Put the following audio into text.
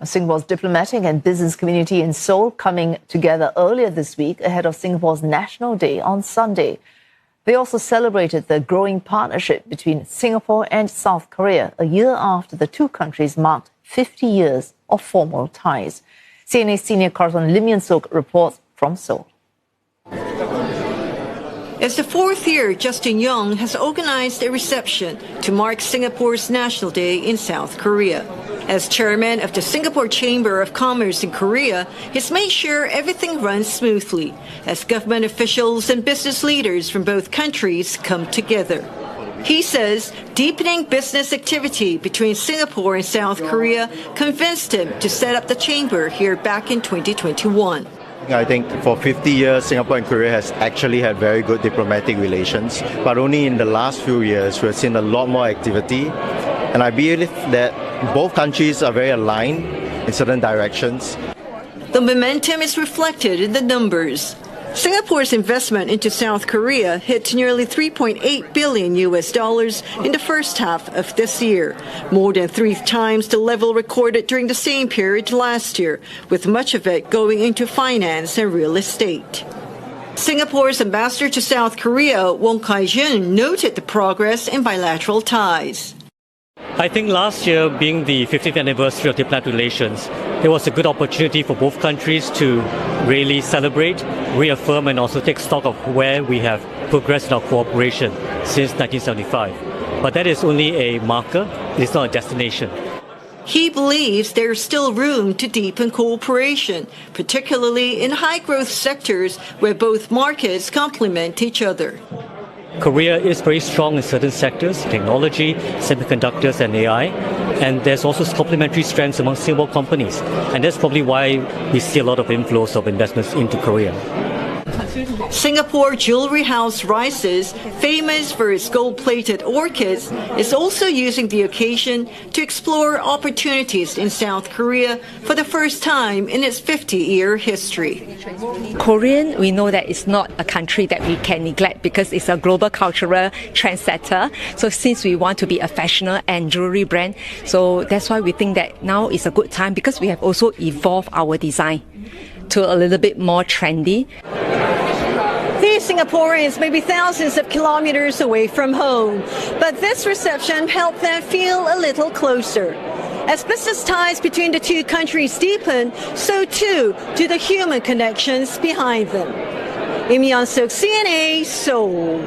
Singapore's diplomatic and business community in Seoul coming together earlier this week ahead of Singapore's National Day on Sunday. They also celebrated the growing partnership between Singapore and South Korea a year after the two countries marked 50 years of formal ties. CNA senior correspondent Lim Yun-Suk reports from Seoul. As the fourth year, Justin Yong has organized a reception to mark Singapore's National Day in South Korea. As chairman of the Singapore Chamber of Commerce in Korea, he's made sure everything runs smoothly as government officials and business leaders from both countries come together. He says deepening business activity between Singapore and South Korea convinced him to set up the chamber here back in 2021. I think for 50 years, Singapore and Korea has actually had very good diplomatic relations. But only in the last few years, we've seen a lot more activity. And I believe that both countries are very aligned in certain directions. The momentum is reflected in the numbers. Singapore's investment into South Korea hit nearly $3.8 billion in the first half of this year, more than 3 times the level recorded during the same period last year, with much of it going into finance and real estate. Singapore's ambassador to South Korea, Wong Kai-jun, noted the progress in bilateral ties. I think last year, being the 50th anniversary of diplomatic relations, it was a good opportunity for both countries to really celebrate, reaffirm, and also take stock of where we have progressed in our cooperation since 1975. But that is only a marker, it is not a destination. He believes there is still room to deepen cooperation, particularly in high-growth sectors where both markets complement each other. Korea is very strong in certain sectors, technology, semiconductors and AI, and there's also complementary strengths among Singapore companies, and that's probably why we see a lot of inflows of investments into Korea. Singapore jewelry house Rises, famous for its gold-plated orchids, is also using the occasion to explore opportunities in South Korea for the first time in its 50-year history. Korean, we know that it's not a country that we can neglect because it's a global cultural trendsetter. So since we want to be a fashion and jewelry brand, so that's why we think that now is a good time because we have also evolved our design to a little bit more trendy. These Singaporeans may be thousands of kilometers away from home, but this reception helped them feel a little closer. As business ties between the two countries deepen, so too do the human connections behind them. Lim Yun-Suk, CNA, Seoul.